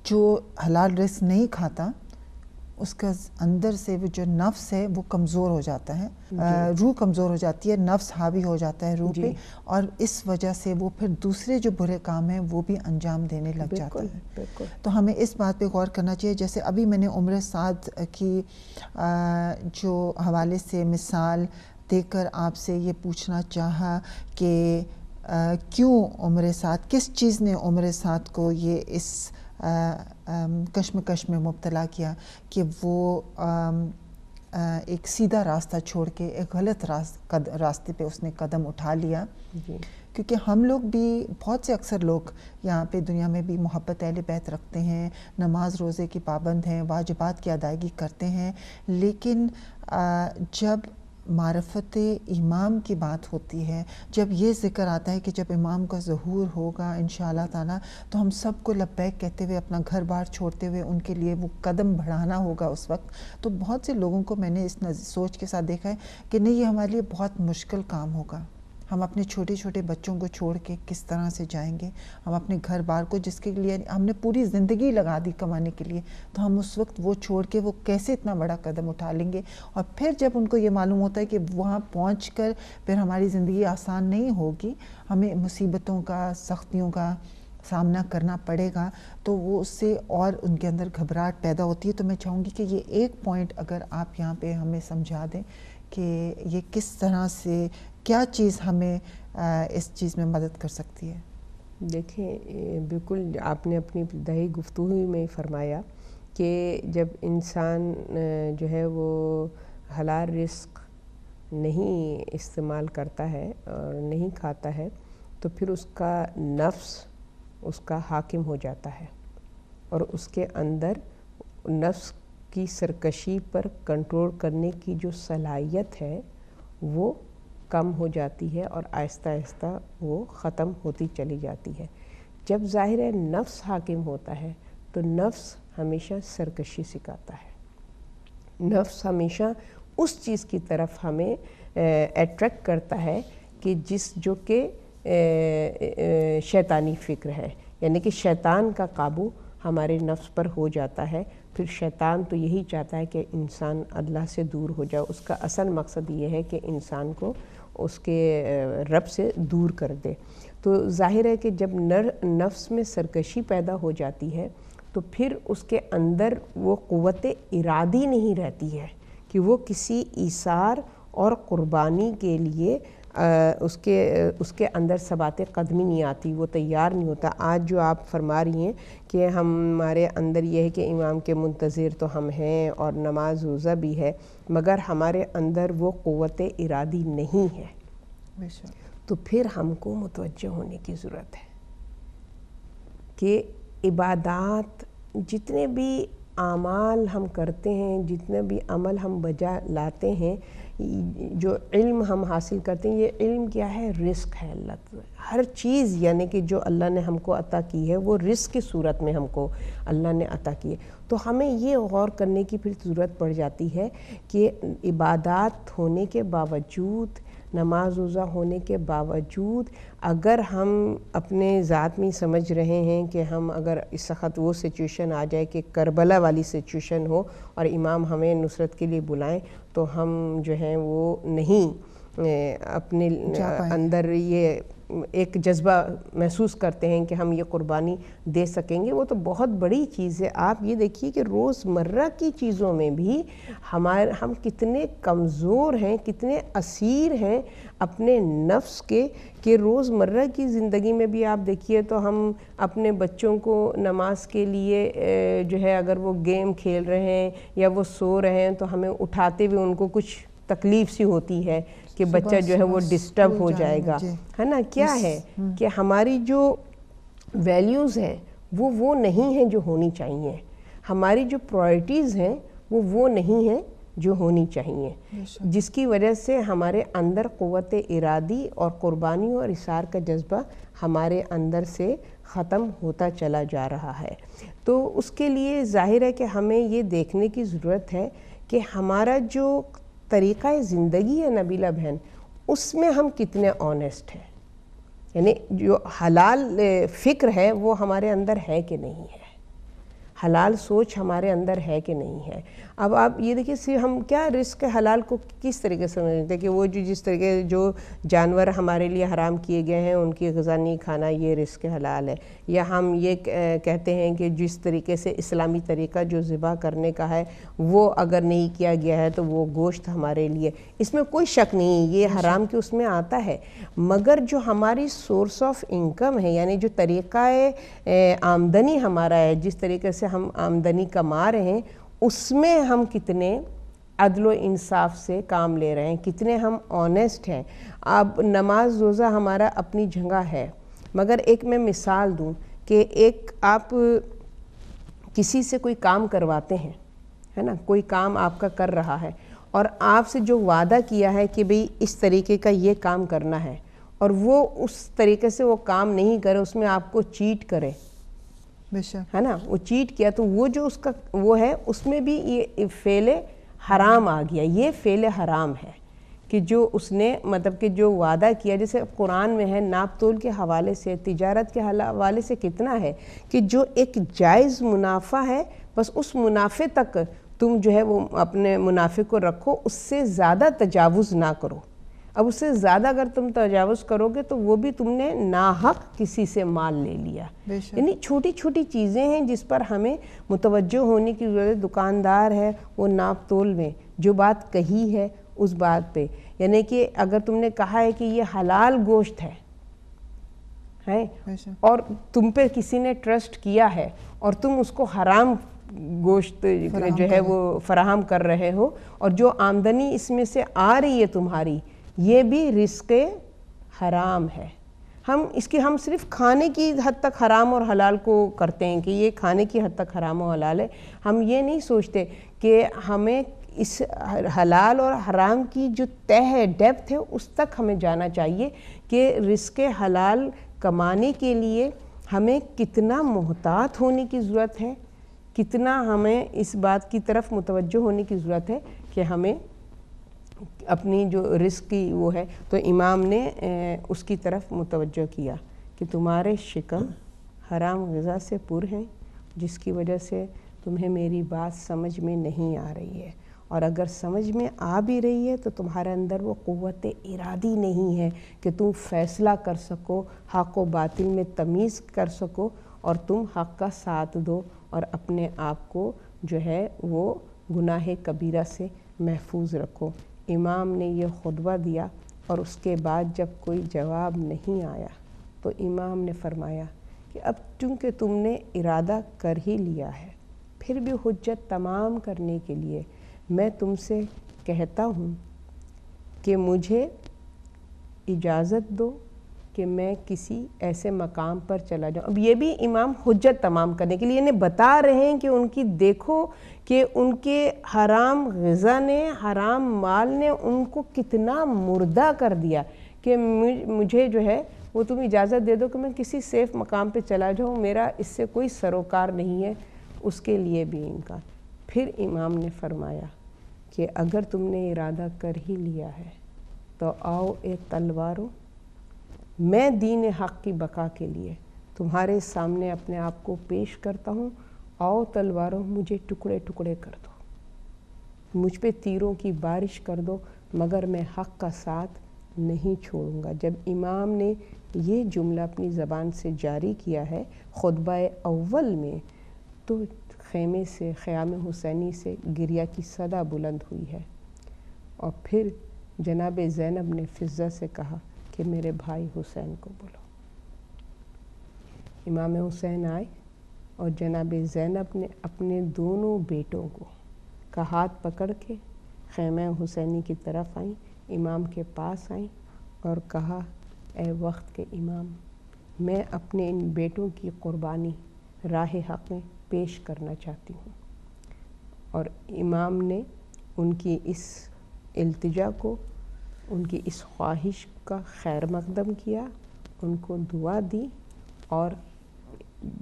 جو حلال رزق نہیں کھاتا اس کا اندر سے وہ جو نفس ہے وہ کمزور ہو جاتا ہے، روح کمزور ہو جاتی ہے، نفس حاوی ہو جاتا ہے روح پہ، اور اس وجہ سے وہ پھر دوسرے جو برے کام ہیں وہ بھی انجام دینے لگ جاتا ہے۔ تو ہمیں اس بات پہ غور کرنا چاہیے، جیسے ابھی میں نے عمر سعد کی جو حوالے سے مثال دے کر آپ سے یہ پوچھنا چاہا کہ کیوں عمر سعد، کس چیز نے عمر سعد کو یہ اس کشمکش میں مبتلا کیا کہ وہ ایک سیدھا راستہ چھوڑ کے ایک غلط راستے پہ اس نے قدم اٹھا لیا؟ کیونکہ ہم لوگ بھی بہت سے اکثر لوگ یہاں پہ دنیا میں بھی محبت اہل بیت رکھتے ہیں، نماز روزے کی پابند ہیں، واجبات کی ادائیگی کرتے ہیں، لیکن جب معرفت امام کی بات ہوتی ہے، جب یہ ذکر آتا ہے کہ جب امام کا ظہور ہوگا انشاءاللہ تعالیٰ تو ہم سب کو لبیک کہتے ہوئے اپنا گھر بار چھوڑتے ہوئے ان کے لیے وہ قدم بڑھانا ہوگا اس وقت، تو بہت سے لوگوں کو میں نے اس سوچ کے ساتھ دیکھا ہے کہ نہیں، یہ ہمارے لیے بہت مشکل کام ہوگا، ہم اپنے چھوٹے چھوٹے بچوں کو چھوڑ کے کس طرح سے جائیں گے، ہم اپنے گھر بار کو جس کے لیے ہم نے پوری زندگی لگا دی کمانے کے لیے، تو ہم اس وقت وہ چھوڑ کے وہ کیسے اتنا بڑا قدم اٹھا لیں گے؟ اور پھر جب ان کو یہ معلوم ہوتا ہے کہ وہاں پہنچ کر پھر ہماری زندگی آسان نہیں ہوگی، ہمیں مصیبتوں کا، سختیوں کا سامنا کرنا پڑے گا، تو وہ اس سے اور ان کے اندر گھبراہٹ پیدا ہوتی ہے۔ تو میں چاہوں گی کہ یہ ایک پوائنٹ اگر آپ یہاں پہ ہمیں سمجھا دیں کہ یہ کس طرح سے، کیا چیز ہمیں اس چیز میں مدد کر سکتی ہے؟ دیکھیں، بالکل آپ نے اپنی ابتدائی گفتگو میں فرمایا کہ جب انسان جو ہے وہ حلال رزق نہیں استعمال کرتا ہے اور نہیں کھاتا ہے تو پھر اس کا نفس اس کا حاکم ہو جاتا ہے، اور اس کے اندر نفس کی سرکشی پر کنٹرول کرنے کی جو صلاحیت ہے وہ کم ہو جاتی ہے اور آہستہ آہستہ وہ ختم ہوتی چلی جاتی ہے۔ جب ظاہر ہے نفس حاکم ہوتا ہے تو نفس ہمیشہ سرکشی سکھاتا ہے، نفس ہمیشہ اس چیز کی طرف ہمیں اٹریکٹ کرتا ہے کہ جو کہ شیطانی فکر ہے، یعنی کہ شیطان کا قابو ہمارے نفس پر ہو جاتا ہے۔ پھر شیطان تو یہی چاہتا ہے کہ انسان اللہ سے دور ہو جائے، اس کا اصل مقصد یہ ہے کہ انسان کو اس کے رب سے دور کر دے۔ تو ظاہر ہے کہ جب نفس میں سرکشی پیدا ہو جاتی ہے تو پھر اس کے اندر وہ قوت ارادی نہیں رہتی ہے کہ وہ کسی ایثار اور قربانی کے لیے اس کے اندر ثبات قدمی نہیں آتی، وہ تیار نہیں ہوتا۔ آج جو آپ فرما رہی ہیں کہ ہمارے اندر یہ ہے کہ امام کے منتظر تو ہم ہیں اور نماز روزہ بھی ہے، مگر ہمارے اندر وہ قوت ارادی نہیں ہے، تو پھر ہم کو متوجہ ہونے کی ضرورت ہے کہ عبادات، جتنے بھی اعمال ہم کرتے ہیں، جتنے بھی عمل ہم بجا لاتے ہیں، جو علم ہم حاصل کرتے ہیں، یہ علم کیا ہے؟ رزق ہے اللہ تعالیٰ۔ ہر چیز یعنی کہ جو اللہ نے ہم کو عطا کی ہے وہ رزق کی صورت میں ہم کو اللہ نے عطا کی ہے۔ تو ہمیں یہ غور کرنے کی پھر ضرورت پڑ جاتی ہے کہ عبادات ہونے کے باوجود، نماز روزہ ہونے کے باوجود، اگر ہم اپنے ذات میں سمجھ رہے ہیں کہ ہم اگر اس وقت وہ سچویشن آ جائے کہ کربلا والی سچویشن ہو اور امام ہمیں نصرت کے لیے بلائیں، تو ہم جو ہیں وہ نہیں اپنے اندر یہ ایک جذبہ محسوس کرتے ہیں کہ ہم یہ قربانی دے سکیں گے۔ وہ تو بہت بڑی چیز ہے۔ آپ یہ دیکھیے کہ روزمرہ کی چیزوں میں بھی ہم کتنے کمزور ہیں، کتنے اسیر ہیں اپنے نفس کے، کہ روزمرہ کی زندگی میں بھی آپ دیکھیے تو ہم اپنے بچوں کو نماز کے لیے جو ہے اگر وہ گیم کھیل رہے ہیں یا وہ سو رہے ہیں تو ہمیں اٹھاتے ہوئے ان کو کچھ تکلیف سی ہوتی ہے کہ بچہ جو ہے وہ ڈسٹرب ہو جائے گا، ہے نا؟ کیا ہے کہ ہماری جو ویلیوز ہیں وہ نہیں ہیں جو ہونی چاہیے، ہماری جو پرائرٹیز ہیں وہ نہیں ہیں جو ہونی چاہیے، جس کی وجہ سے ہمارے اندر قوت ارادی اور قربانی اور اثار کا جذبہ ہمارے اندر سے ختم ہوتا چلا جا رہا ہے۔ تو اس کے لیے ظاہر ہے کہ ہمیں یہ دیکھنے کی ضرورت ہے کہ ہمارا جو طریقہ زندگی ہے نبیلہ بہن، اس میں ہم کتنے آنیسٹ ہیں، یعنی جو حلال فکر ہے وہ ہمارے اندر ہے کہ نہیں ہے، حلال سوچ ہمارے اندر ہے کہ نہیں ہے۔ اب آپ یہ دیکھیے ہم کیا رزق حلال کو کس طریقے سے سمجھتے ہیں کہ وہ جس طریقے جو جانور ہمارے لیے حرام کیے گئے ہیں ان کی غذا نہیں کھانا، یہ رزق حلال ہے، یا ہم یہ کہتے ہیں کہ جس طریقے سے اسلامی طریقہ جو ذبح کرنے کا ہے وہ اگر نہیں کیا گیا ہے تو وہ گوشت ہمارے لیے، اس میں کوئی شک نہیں، یہ حرام کے اس میں آتا ہے، مگر جو ہماری سورس آف انکم ہے، یعنی جو طریقہ آمدنی ہمارا ہے، جس طریقے سے ہم آمدنی کما رہے ہیں، اس میں ہم کتنے عدل و انصاف سے کام لے رہے ہیں، کتنے ہم آنیسٹ ہیں۔ اب نماز روزہ ہمارا اپنی جگہ ہے، مگر ایک میں مثال دوں کہ ایک آپ کسی سے کوئی کام کرواتے ہیں، ہے نا، کوئی کام آپ کا کر رہا ہے اور آپ سے جو وعدہ کیا ہے کہ بھئی اس طریقے کا یہ کام کرنا ہے اور وہ اس طریقے سے وہ کام نہیں کرے, اس میں آپ کو چیٹ کرے, ہے نا, وہ چیٹ کیا, تو وہ جو اس کا وہ ہے اس میں بھی یہ فعل حرام آ گیا. یہ فعل حرام ہے کہ جو اس نے مطلب کہ جو وعدہ کیا, جیسے قرآن میں ہے ناپ تول کے حوالے سے, تجارت کے حوالے سے کتنا ہے کہ جو ایک جائز منافع ہے بس اس منافع تک تم جو ہے وہ اپنے منافع کو رکھو, اس سے زیادہ تجاوز نہ کرو. اب اس سے زیادہ اگر تم تجاوز کرو گے تو وہ بھی تم نے ناحق کسی سے مال لے لیا. یعنی چھوٹی چھوٹی چیزیں ہیں جس پر ہمیں متوجہ ہونے کی ضرورت. دکاندار ہے وہ ناپ تول میں جو بات کہی ہے اس بات پہ, یعنی کہ اگر تم نے کہا ہے کہ یہ حلال گوشت ہے اور تم پہ کسی نے ٹرسٹ کیا ہے اور تم اس کو حرام گوشت جو ہے وہ فراہم کر رہے ہو, اور جو آمدنی اس میں سے آ رہی ہے تمہاری, یہ بھی رزق حرام ہے. ہم صرف کھانے کی حد تک حرام اور حلال کو کرتے ہیں کہ یہ کھانے کی حد تک حرام و حلال ہے. ہم یہ نہیں سوچتے کہ ہمیں اس حلال اور حرام کی جو تہ ہے, ڈیپتھ ہے, اس تک ہمیں جانا چاہیے کہ رزق حلال کمانے کے لیے ہمیں کتنا محتاط ہونے کی ضرورت ہے, کتنا ہمیں اس بات کی طرف متوجہ ہونے کی ضرورت ہے کہ ہمیں اپنی جو رزق کی وہ ہے. تو امام نے اس کی طرف متوجہ کیا کہ تمہارے شکم حرام غذا سے پر ہیں, جس کی وجہ سے تمہیں میری بات سمجھ میں نہیں آ رہی ہے, اور اگر سمجھ میں آ بھی رہی ہے تو تمہارے اندر وہ قوت ارادی نہیں ہے کہ تم فیصلہ کر سکو, حق و باطل میں تمیز کر سکو اور تم حق کا ساتھ دو اور اپنے آپ کو جو ہے وہ گناہ کبیرہ سے محفوظ رکھو. امام نے یہ خطبہ دیا اور اس کے بعد جب کوئی جواب نہیں آیا تو امام نے فرمایا کہ اب چونکہ تم نے ارادہ کر ہی لیا ہے, پھر بھی حجت تمام کرنے کے لیے میں تم سے کہتا ہوں کہ مجھے اجازت دو کہ میں کسی ایسے مقام پر چلا جاؤں. اب یہ بھی امام حجت تمام کرنے کے لیے انہیں بتا رہے ہیں کہ ان کی دیکھو کہ ان کے حرام غذا نے, حرام مال نے ان کو کتنا مردہ کر دیا کہ مجھے جو ہے وہ تم اجازت دے دو کہ میں کسی سیف مقام پہ چلا جاؤں, میرا اس سے کوئی سروکار نہیں ہے. اس کے لیے بھی ان کا. پھر امام نے فرمایا کہ اگر تم نے ارادہ کر ہی لیا ہے تو آؤ اے تلوارو, میں دین حق کی بقا کے لیے تمہارے سامنے اپنے آپ کو پیش کرتا ہوں. آؤ تلواروں, مجھے ٹکڑے ٹکڑے کر دو, مجھ پہ تیروں کی بارش کر دو, مگر میں حق کا ساتھ نہیں چھوڑوں گا. جب امام نے یہ جملہ اپنی زبان سے جاری کیا ہے خطبہ اول میں, تو خیمے سے, خیام حسینی سے گریہ کی صدا بلند ہوئی ہے. اور پھر جناب زینب نے فضہ سے کہا کہ میرے بھائی حسین کو بلو. امام حسین آئے اور جناب زینب نے اپنے دونوں بیٹوں کو کا ہاتھ پکڑ کے خیمہ حسینی کی طرف آئیں, امام کے پاس آئیں اور کہا اے وقت کے امام, میں اپنے ان بیٹوں کی قربانی راہ حق میں پیش کرنا چاہتی ہوں. اور امام نے ان کی اس التجا کو, ان کی اس خواہش کا خیر مقدم کیا, ان کو دعا دی اور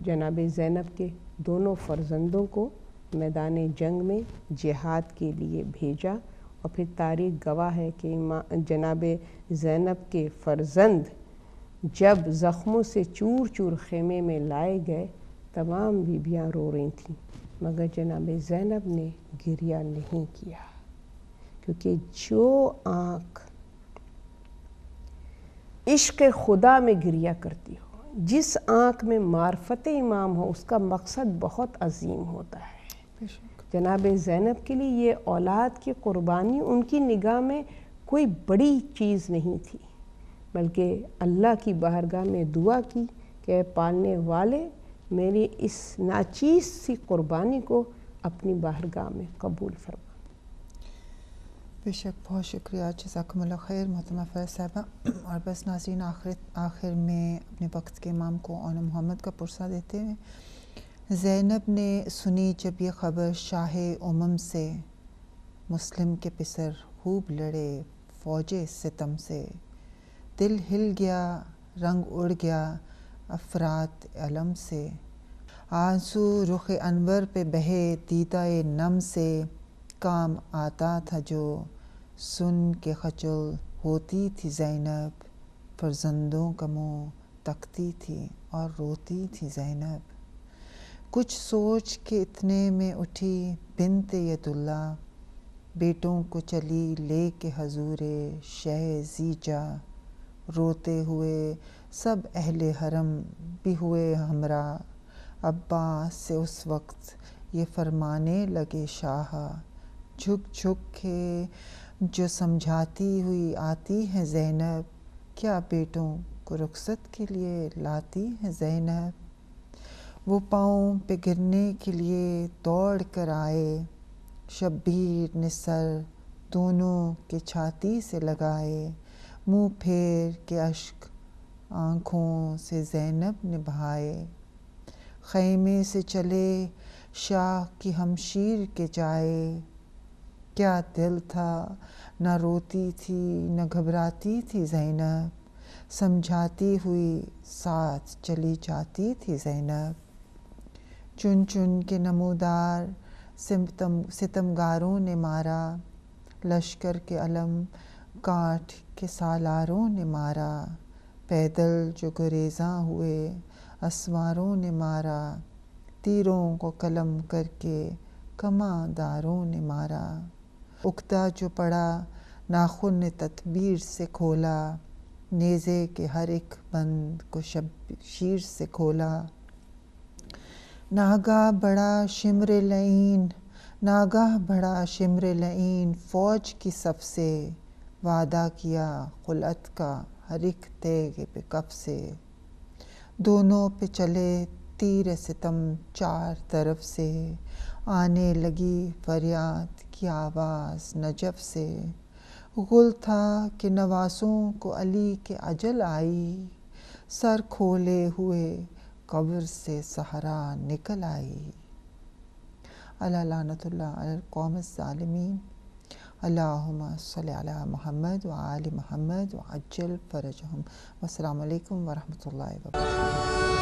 جناب زینب کے دونوں فرزندوں کو میدان جنگ میں جہاد کے لیے بھیجا. اور پھر تاریخ گواہ ہے کہ جناب زینب کے فرزند جب زخموں سے چور چور خیمے میں لائے گئے, تمام بیبیاں رو رہی تھیں, مگر جناب زینب نے گریہ نہیں کیا, کیونکہ جو آنکھ عشق خدا میں گریہ کرتی ہو, جس آنکھ میں معرفت امام ہو, اس کا مقصد بہت عظیم ہوتا ہے. جناب زینب کے لیے یہ اولاد کی قربانی ان کی نگاہ میں کوئی بڑی چیز نہیں تھی, بلکہ اللہ کی بارگاہ میں دعا کی کہ اے پالنے والے, میری اس ناچیز سی قربانی کو اپنی بارگاہ میں قبول فرما. بے شک, بہت شکریہ, جزاکم اللہ خیر محترمہ فیض صاحبہ. اور بس ناظرین, آخر میں اپنے وقت کے امام کو آن محمد کا پرسہ دیتے ہوئے, زینب نے سنی جب یہ خبر شاہ امم سے مسلم کے پسر خوب لڑے فوج ستم سے، دل ہل گیا رنگ اڑ گیا افراد علم سے، آنسو رخ انور پہ بہے دیدہ نم سے، کام آتا تھا جو سن کے خجل ہوتی تھی زینب، فرزندوں کا منہ تکتی تھی اور روتی تھی زینب، کچھ سوچ کے اتنے میں اٹھی بنت یداللہ، بیٹوں کو چلی لے کے حضور شہ زیجا، روتے ہوئے سب اہل حرم بھی ہوئے ہمراہ، عباس سے اس وقت یہ فرمانے لگے شاہ، جھک جھک کے جو سمجھاتی ہوئی آتی ہے زینب، کیا بیٹوں کو رخصت کے لیے لاتی ہے زینب، وہ پاؤں پہ گرنے کے لیے دوڑ کر آئے، شبیر نے سر دونوں کے چھاتی سے لگائے، منہ پھیر کے اشک آنکھوں سے زینب نے بہائے، خیمے سے چلے شاہ کی ہمشیر کے جائے، کیا دل تھا نہ روتی تھی نہ گھبراتی تھی زینب، سمجھاتی ہوئی ساتھ چلی جاتی تھی زینب، چن چن کے نمودار ستمگاروں نے مارا، لشکر کے علم کاٹ کے سالاروں نے مارا، پیدل جو گریزاں ہوئے اسواروں نے مارا، تیروں کو قلم کر کے کماں داروں نے مارا، عقدہ جو پڑا ناخن نے تدبیر سے کھولا، نیزے کے ہر ایک بند کو شمشیر سے کھولا، ناگاہ بڑھا شمر لعین ناگاہ بڑھا شمر لعین فوج کی صف سے، وعدہ کیا خلعت کا ہر ایک تیغ پہ کف سے، دونوں پہ چلے تیر ستم چار طرف سے، آنے لگی فریاد کی آواز نجف سے، غل تھا کہ نواسوں کو علی کے اجل آئی، سر کھولے ہوئے قبر سے صحرا نکل آئی، الا لعنت اللہ علی القوم الظالمین، اللہم صلی علی محمد وآل محمد وعجل فرجہم، والسلام علیکم ورحمۃ اللہ وبرکاتہ۔